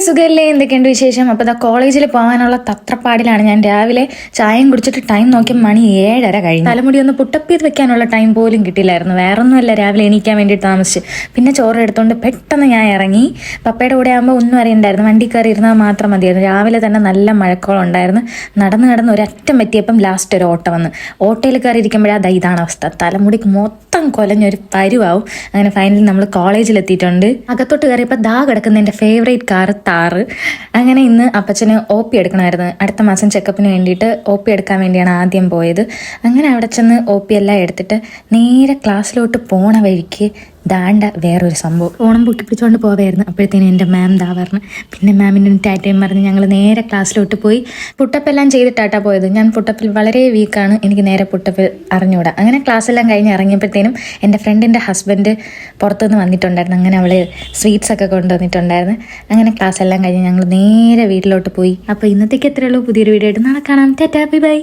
സുഖല്ലേ, എന്തൊക്കെയുണ്ട് വിശേഷം? അപ്പോൾ ഇതാ കോളേജിൽ പോകാനുള്ള തത്രപ്പാടിലാണ് ഞാൻ. രാവിലെ ചായയും കുടിച്ചിട്ട് ടൈം നോക്കി മണി 7:30 കഴിഞ്ഞു. തലമുടി ഒന്ന് പുട്ടപ്പ് ചെയ്ത് വെക്കാനുള്ള ടൈം പോലും കിട്ടില്ലായിരുന്നു. വേറൊന്നുമല്ല, രാവിലെ എണീക്കാൻ വേണ്ടിയിട്ട് താമസിച്ച്. പിന്നെ ചോറ് എടുത്തുകൊണ്ട് പെട്ടെന്ന് ഞാൻ ഇറങ്ങി. പപ്പയുടെ കൂടെ ആകുമ്പോൾ ഒന്നും അറിയണ്ടായിരുന്നു, വണ്ടി കയറി ഇരുന്നാൽ മാത്രം മതിയായിരുന്നു. രാവിലെ തന്നെ നല്ല മഴക്കോളം ഉണ്ടായിരുന്നു. നടന്ന് ഒരറ്റം പറ്റിയപ്പം ലാസ്റ്റ് ഒരു ഓട്ടോ വന്ന്. ഓട്ടോയിൽ കയറി ഇരിക്കുമ്പോഴാണ് ഇതാണ് അവസ്ഥ. തലമുടിക്ക് മൊത്തം കൊലഞ്ഞൊരു പരുവാവും. അങ്ങനെ ഫൈനലി നമ്മൾ കോളേജിലെത്തിയിട്ടുണ്ട്. അകത്തോട്ട് കയറിയപ്പോൾ ദാ കിടക്കുന്ന എൻ്റെ ഫേവറേറ്റ് കാർ താറ്. അങ്ങനെ ഇന്ന് അപ്പച്ചന് OP എടുക്കണമായിരുന്നു. അടുത്ത മാസം ചെക്കപ്പിന് വേണ്ടിയിട്ട് OP എടുക്കാൻ വേണ്ടിയാണ് ആദ്യം പോയത്. അങ്ങനെ അവിടെ ചെന്ന് OP എല്ലാം എടുത്തിട്ട് നേരെ ക്ലാസ്സിലോട്ട് പോണ വഴിക്ക് ദാണ്ട വേറൊരു സംഭവം. ഓണം പൊക്കിപ്പിടിച്ചുകൊണ്ട് പോവായിരുന്നു. അപ്പോഴത്തേനും എൻ്റെ മാം ദാ പറഞ്ഞു. പിന്നെ മാമിൻ്റെ ടാറ്റയും പറഞ്ഞ് ഞങ്ങൾ നേരെ ക്ലാസ്സിലോട്ട് പോയി. പുട്ടപ്പെല്ലാം ചെയ്തിട്ടാട്ടാ പോയത്. ഞാൻ പുട്ടപ്പിൽ വളരെ വീക്കാണ്, എനിക്ക് നേരെ പുട്ടപ്പ് അറിഞ്ഞുകൂടാ. അങ്ങനെ ക്ലാസ്സെല്ലാം കഴിഞ്ഞ് ഇറങ്ങിയപ്പോഴത്തേനും എൻ്റെ ഫ്രണ്ടിൻ്റെ ഹസ്ബൻഡ് പുറത്തുനിന്ന് വന്നിട്ടുണ്ടായിരുന്നു. അങ്ങനെ അവൾ സ്വീറ്റ്സ് ഒക്കെ കൊണ്ടുവന്നിട്ടുണ്ടായിരുന്നു. അങ്ങനെ ക്ലാസ്സെല്ലാം കഴിഞ്ഞ് ഞങ്ങൾ നേരെ വീട്ടിലോട്ട് പോയി. അപ്പോൾ ഇന്നത്തേക്ക് എത്രയുള്ളൂ. പുതിയൊരു വീഡിയോ ആയിട്ട് നാളെ കാണാം. Tata, bye bye.